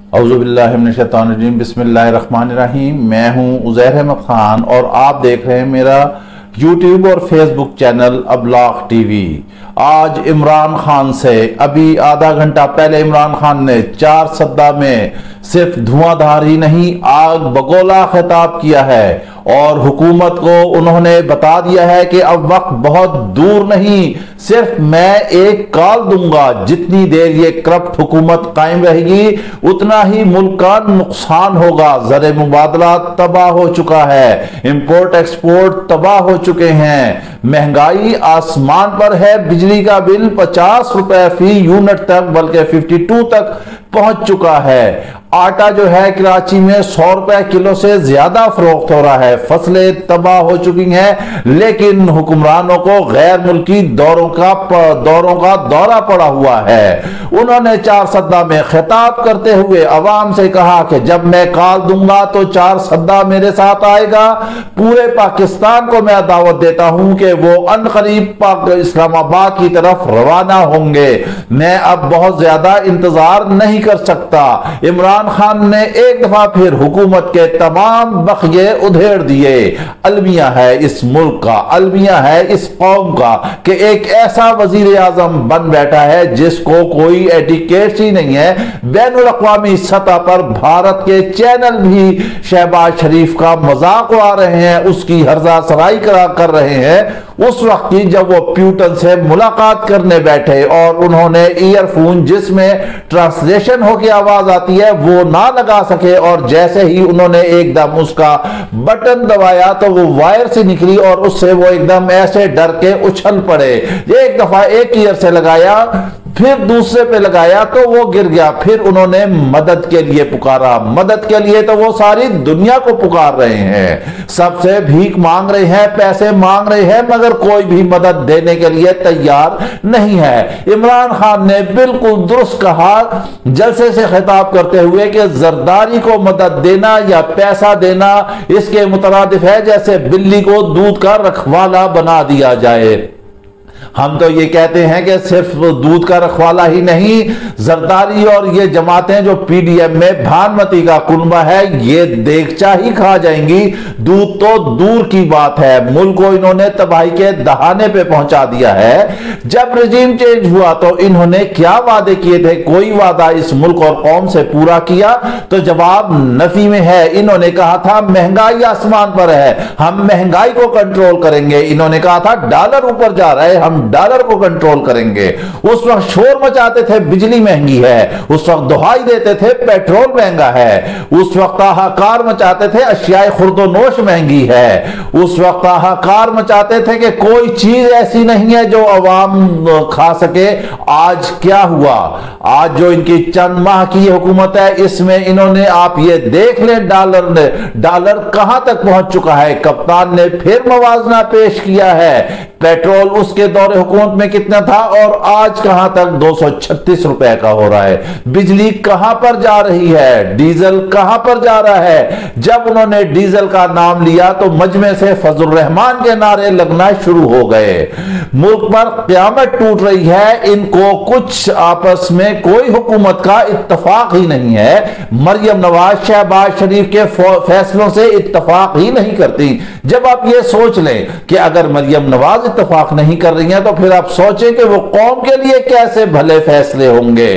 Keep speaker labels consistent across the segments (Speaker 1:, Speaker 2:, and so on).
Speaker 1: اعوذ باللہ من الشیطان الرجیم، بسم اللہ الرحمن الرحیم۔ میں ہوں عزیر احمد خان اور آپ دیکھ رہے ہیں میرا یوٹیوب اور فیس بک چینل ابلاغ ٹی وی۔ آج عمران خان سے ابھی آدھا گھنٹہ پہلے عمران خان نے 4 سدہ میں صرف دھواں دھار ہی نہیں آگ بگولا خطاب کیا ہے اور حکومت کو انہوں نے بتا دیا ہے کہ اب وقت بہت دور نہیں، صرف میں ایک کال دوں گا، جتنی دیر یہ کرپٹ حکومت قائم رہے گی اتنا ہی ملک کا نقصان ہوگا۔ زر مبادلہ تباہ ہو چکا ہے، امپورٹ ایکسپورٹ تباہ ہو چکے ہیں، مہنگائی آسمان پر ہے، بجلی کا بل 50 روپے فی یونٹ تک بلکہ 52 تک پہنچ چکا ہے، آٹا جو ہے کراچی میں 100 روپے کلو سے زیادہ فروخت ہو رہا ہے، فصلیں تباہ ہو چکی ہیں، لیکن حکمرانوں کو غیر ملکی دوروں کا دورہ پڑا ہوا ہے۔ انہوں نے 4 سدہ میں خطاب کرتے ہوئے عوام سے کہا کہ جب میں کال دوں گا تو 4 سدہ میرے ساتھ آئے گا، پورے پاکستان کو میں دعوت دیتا ہوں کہ وہ عنقریب اسلام آباد کی طرف روانہ ہوں گے، میں اب بہت زیادہ انتظار نہیں کر سکتا۔ عمران خان نے ایک دفعہ پھر حکومت کے تمام بخیے ادھیڑ دیے۔ المیہ ہے اس ملک کا، المیہ ہے اس قوم کا کہ ایک ایسا وزیر اعظم بن بیٹھا ہے جس کو کوئی ایٹیکیٹس ہی نہیں ہے۔ بین الاقوامی سطح پر بھارت کے چینل بھی شہباز شریف کا مذاق اڑا رہے ہیں، اس کی ہرزہ سرائی کر رہے ہیں اس وقت کی جب وہ پیوٹن سے ملاقات کرنے بیٹھے اور انہوں نے ایئر فون جس میں ٹرانسلیشن ہو کے آواز آتی ہے وہ نہ لگا سکے، اور جیسے ہی انہوں نے ایک دم اس کا بٹن دبایا تو وہ وائر سے نکلی اور اس سے وہ ایک دم ایسے ڈر کے اچھل پڑے۔ ایک دفعہ ایک ایئر سے لگایا، پھر دوسرے پہ لگایا تو وہ گر گیا، پھر انہوں نے مدد کے لیے پکارا، مدد کے لیے تو وہ ساری دنیا کو پکار رہے ہیں، سب سے بھیک مانگ رہے ہیں، پیسے مانگ رہے ہیں، مگر کوئی بھی مدد دینے کے لیے تیار نہیں ہے۔ عمران خان نے بالکل درست کہا جلسے سے خطاب کرتے ہوئے کہ زرداری کو مدد دینا یا پیسہ دینا اس کے مترادف ہے جیسے بلی کو دودھ کا رکھوالا بنا دیا جائے۔ ہم تو یہ کہتے ہیں کہ صرف دودھ کا رکھوالا ہی نہیں، زرداری اور یہ جماعتیں جو پی ڈی ایم میں بھانمتی کا کنبہ ہے یہ دیگچا ہی کھا جائیں گی، دودھ تو دور کی بات ہے۔ ملک کو انہوں نے تباہی کے دہانے پہ پہنچا دیا ہے۔ جب رجیم چینج ہوا تو انہوں نے کیا وعدے کیے تھے؟ کوئی وعدہ اس ملک اور قوم سے پورا کیا؟ تو جواب نفی میں ہے۔ انہوں نے کہا تھا مہنگائی آسمان پر ہے، ہم مہنگائی کو کنٹرول کریں گے۔ انہوں نے کہا تھا ڈالر اوپر جا رہا ہے، ہم ڈالر کو کنٹرول کریں گے۔ اس وقت شور مچاتے تھے بجلی مہنگی ہے، اس وقت دہائی دیتے تھے پیٹرول مہنگا ہے، اس وقت ہاہاکار مچاتے تھے اشیاء خرد و نوش مہنگی ہے، اس وقت ہاہاکار مچاتے تھے کہ کوئی چیز ایسی نہیں ہے جو عوام کھا سکے۔ آج کیا ہوا؟ آج جو ان کی چند ماہ کی حکومت ہے اس میں انہوں نے، آپ یہ دیکھ لیں ڈالر کہاں تک پہنچ چکا ہے۔ کپتان نے پھر موازنہ پیش کیا ہے، پیٹرول اس کے دور حکومت میں کتنا تھا اور آج کہاں تک 236 روپے کا ہو رہا ہے۔ بجلی کہاں پر جا رہی ہے، ڈیزل کہاں پر جا رہا ہے۔ جب انہوں نے ڈیزل کا نام لیا تو مجمع سے فضل الرحمان کے نعرے لگنا شروع ہو گئے۔ ملک پر قیامت ٹوٹ رہی ہے، ان کو کچھ آپس میں کوئی حکومت کا اتفاق ہی نہیں ہے۔ مریم نواز شہباز شریف کے فیصلوں سے اتفاق ہی نہیں کرتی۔ جب آپ یہ سوچ لیں کہ اگر مریم نواز اتفاق نہیں کر رہی ہیں تو پھر آپ سوچیں کہ وہ قوم کے لیے کیسے بھلے فیصلے ہوں گے۔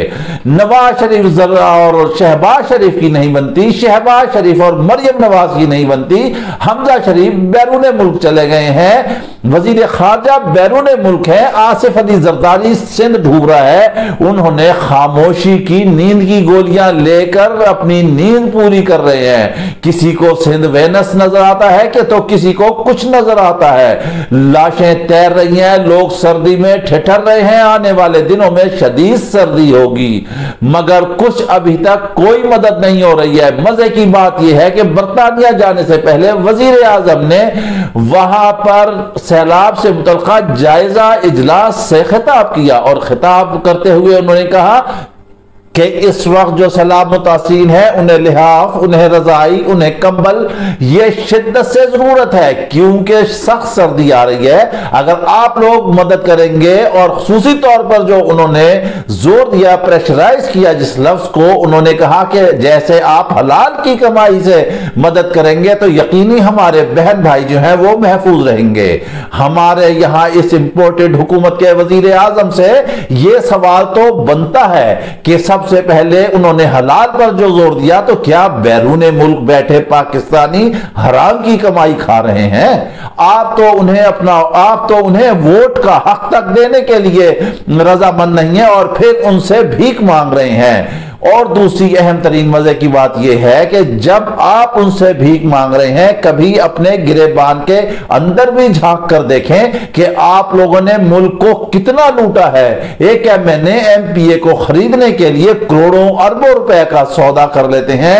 Speaker 1: نواز شریف اور شہباز شریف کی نہیں بنتی، شہباز شریف اور مریم نواز کی نہیں بنتی۔ حمزہ شریف بیرون ملک چلے گئے ہیں، وزیر خارجہ بیرون ملک ہے، آصف علی زرداری سندھ ڈھوب رہا ہے، انہوں نے خاموشی کی نیند کی گولیاں لے کر اپنی نیند پوری کر رہے ہیں۔ کسی کو سندھ وینس نظر آتا ہے کہ تو کسی کو کچھ نظر آتا ہے، لاشیں تیر رہی ہیں، لوگ سردی میں ٹھٹر رہے ہیں، آنے والے دنوں میں شدید سردی ہوگی، مگر کچھ ابھی تک کوئی مدد نہیں ہو رہی ہے۔ مزے کی بات یہ ہے کہ برطانیہ جانے سے پہلے وزیر اعظم نے وہاں پر سیلاب سے متعلقہ جائزہ اجلاس سے خطاب کیا اور خطاب کرتے ہوئے انہوں نے کہا کہ اس وقت جو سیلاب متاثرین ہے انہیں لحاف، انہیں رضائی، انہیں کمبل یہ شدت سے ضرورت ہے، کیونکہ سخت سردی آ رہی ہے۔ اگر آپ لوگ مدد کریں گے، اور خصوصی طور پر جو انہوں نے زور دیا، پریشرائز کیا جس لفظ کو، انہوں نے کہا کہ جیسے آپ حلال کی کمائی سے مدد کریں گے تو یقینی ہمارے بہن بھائی جو ہیں وہ محفوظ رہیں گے۔ ہمارے یہاں اس امپورٹڈ حکومت کے وزیر اعظم سے یہ سوال تو بنتا ہے کہ سب سے پہلے انہوں نے حلال پر جو زور دیا، تو کیا بیرون ملک بیٹھے پاکستانی حرام کی کمائی کھا رہے ہیں؟ آپ تو انہیں ووٹ کا حق تک دینے کے لیے رضامند نہیں ہیں، اور پھر ان سے بھیک مانگ رہے ہیں۔ اور دوسری اہم ترین مزے کی بات یہ ہے کہ جب آپ ان سے بھیک مانگ رہے ہیں، کبھی اپنے گریبان کے اندر بھی جھانک کر دیکھیں کہ آپ لوگوں نے ملک کو کتنا لوٹا ہے۔ ایک ایم پی اے کو خریدنے کے لیے کروڑوں اربوں روپے کا سودا کر لیتے ہیں،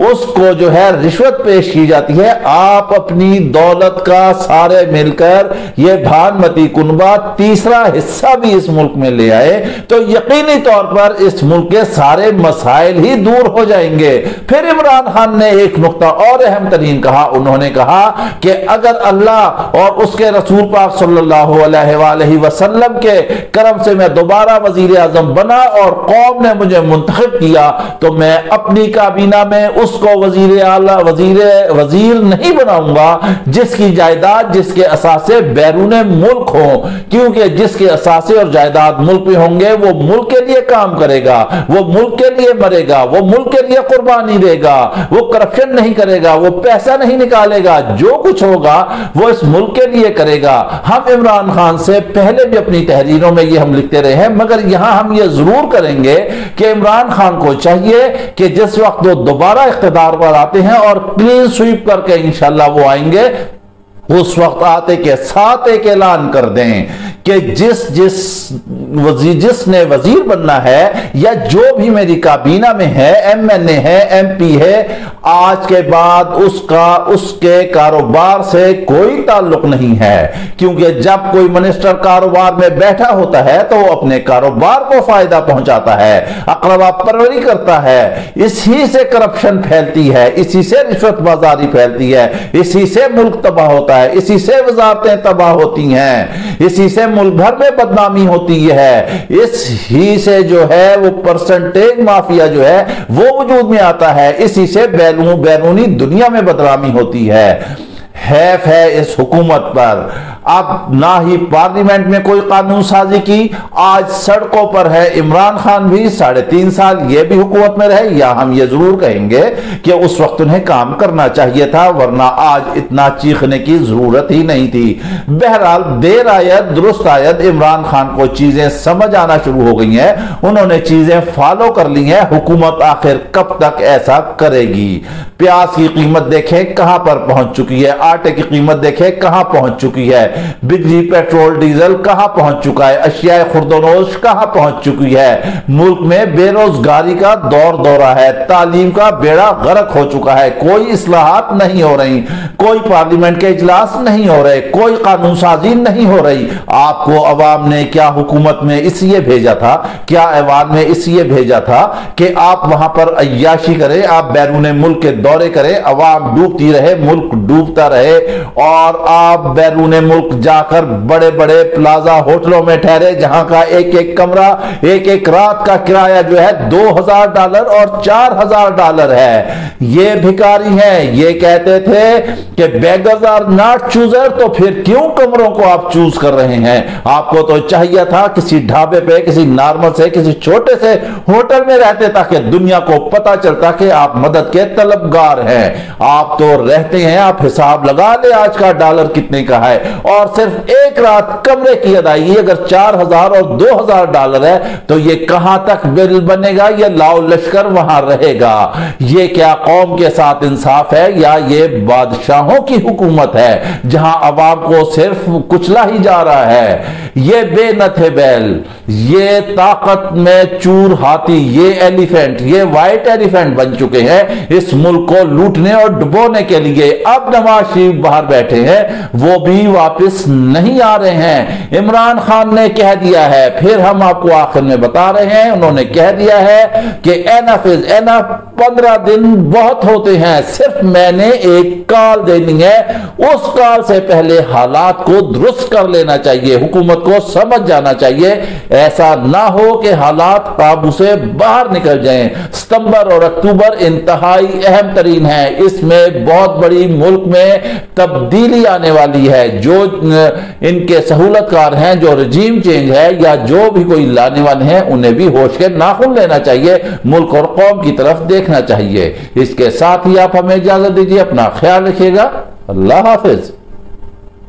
Speaker 1: اس کو جو ہے رشوت پیش کی جاتی ہے۔ آپ اپنی دولت کا سارے مل کر یہ بھانمتی کنبہ تیسرا حصہ بھی اس ملک میں لے آئے تو یقینی طور پر اس ملک کے سارے مسائل ہی دور ہو جائیں گے۔ پھر عمران خان نے ایک نقطہ اور اہم ترین کہا، انہوں نے کہا کہ اگر اللہ اور اس کے رسول پاک صلی اللہ علیہ وآلہ وسلم کے کرم سے میں دوبارہ وزیر اعظم بنا اور قوم نے مجھے منتخب کیا تو میں اپنی کابینہ میں اس کو وزیر نہیں بناؤں گا جس کی جائیداد، جس کے اثاثے بیرون ملک ہوں، کیونکہ جس کے اثاثے اور جائیداد ملک میں ہوں گے وہ ملک کے لیے کام کرے گا، وہ ملک کے لیے مرے گا، وہ ملک کے لیے قربانی دے گا، وہ کرپشن نہیں کرے گا، وہ پیسہ نہیں نکالے گا، جو کچھ ہوگا وہ اس ملک کے لیے کرے گا۔ ہم عمران خان سے پہلے بھی اپنی تحریروں میں یہ ہم لکھتے رہے ہیں، مگر یہاں ہم یہ ضرور کریں گے کہ عمران خان کو چاہیے کہ جس وقت وہ دوبارہ اقتدار پر آتے ہیں اور کلین سویپ کر کے انشاءاللہ وہ آئیں گے، اس وقت آتے کے ساتھ ایک اعلان کر دیں کہ جس نے وزیر بننا ہے یا جو بھی میری کابینہ میں ہے، ایم این اے ہے، ایم پی ہے، آج کے بعد اس کے کاروبار سے کوئی تعلق نہیں ہے، کیونکہ جب کوئی منسٹر کاروبار میں بیٹھا ہوتا ہے تو وہ اپنے کاروبار کو فائدہ پہنچاتا ہے، اقربا پروری کرتا ہے، اسی سے کرپشن پھیلتی ہے، اسی سے رشوت بازاری پھیلتی ہے، اسی سے ملک تباہ ہوتا ہے، اسی سے وزارتیں تباہ ہوتی ہیں، اسی سے ملک بھر میں بدنامی ہوتی ہے، اس ہی سے جو ہے وہ پرسنٹیج مافیا جو ہے وہ وجود میں آتا ہے، اسی سے بیرونی دنیا میں بدنامی ہوتی ہے۔ حیف ہے اس حکومت پر، اب نہ ہی پارلیمنٹ میں کوئی قانون سازی کی، آج سڑکوں پر ہے عمران خان بھی 3.5 سال یہ بھی حکومت میں رہے، یا ہم یہ ضرور کہیں گے کہ اس وقت انہیں کام کرنا چاہیے تھا، ورنہ آج اتنا چیخنے کی ضرورت ہی نہیں تھی۔ بہرحال دیر آید درست آید، عمران خان کو چیزیں سمجھ آنا شروع ہو گئی ہیں، انہوں نے چیزیں فالو کر لی ہیں، حکومت آخر کب تک ایسا کرے گی؟ پیاز کی قیمت دیکھیں کہاں پر پہنچ چکی ہے، آٹے کی قیمت دیکھیں کہاں پہنچ چکی ہے، بجلی پیٹرول ڈیزل کہاں پہنچ چکا ہے، اشیاء خرد و نوش کہاں پہنچ چکی ہے، ملک میں بے روزگاری کا دورہ ہے، تعلیم کا بیڑا غرق ہو چکا ہے، کوئی اصلاحات نہیں ہو رہی، کوئی پارلیمنٹ کے اجلاس نہیں ہو رہے، کوئی قانون سازی نہیں ہو رہی۔ آپ کو عوام نے کیا حکومت میں اس لیے بھیجا تھا، کیا ایوان میں اس لیے بھیجا تھا کہ آپ وہاں پر عیاشی کریں، آپ بیرون ملک کے دورے کریں، عوام ڈوبتی رہے، ملک ڈوبتا رہے، اور آپ بیرون ملک جا کر بڑے بڑے پلازا ہوٹلوں میں ٹھہرے جہاں کا ایک ایک کمرہ، ایک ایک رات کا کرایہ جو ہے $2000 اور $4000 ہے۔ یہ بھکاری ہیں، یہ کہتے تھے کہ beggars are not choosers، تو پھر کیوں کمروں کو آپ چوز کر رہے ہیں؟ آپ کو تو چاہیے تھا کسی ڈھابے پہ، کسی نارمل سے، کسی چھوٹے سے ہوٹل میں رہتے تاکہ دنیا کو پتا چلتا کہ آپ مدد کے طلبگار ہیں۔ آپ تو رہتے ہیں، آپ حساب لگا لے آج کا ڈالر کتنے کا ہے، اور صرف ایک رات کمرے کی ادائیگی اگر $4000 اور $2000 ہے تو یہ کہاں تک بل بنے گا؟ یہ لاؤ لشکر وہاں رہے گا۔ یہ کیا قوم کے ساتھ انصاف ہے، یا یہ بادشاہوں کی حکومت ہے جہاں عوام کو صرف کچلا ہی جا رہا ہے؟ یہ بے نتھے بیل، یہ طاقت میں چور ہاتھی، یہ ایلیفینٹ، یہ وائٹ ایلیفینٹ بن چکے ہیں اس ملک کو لوٹنے اور ڈبونے کے لیے۔ اب نواز شریف باہر بیٹھے ہیں وہ بھی واپس نہیں آ رہے ہیں۔ عمران خان نے کہہ دیا ہے، پھر ہم آپ کو آخر میں بتا رہے ہیں، انہوں نے کہہ دیا ہے کہ اینف 15 دن بہت ہوتے ہیں، صرف میں نے ایک کال دینی ہے، اس کال سے پہلے حالات کو درست کر لینا چاہیے، حکومت کو سمجھ جانا چاہیے، ایسا نہ ہو کہ حالات قابو سے باہر نکل جائیں۔ ستمبر اور اکتوبر انتہائی اہم ترین ہے، اس میں بہت بڑی ملک میں تبدیلی آنے والی ہے۔ جو ان کے سہولت کار ہیں، جو رجیم چینج ہے یا جو بھی کوئی لانے والے ہیں، انہیں بھی ہوش کے ناخن لینا چاہیے، ملک اور قوم کی طرف دیکھنا چاہیے۔ اس کے ساتھ ہی آپ ہمیں اجازت دیجیے، اپنا خیال رکھیے گا، اللہ حافظ۔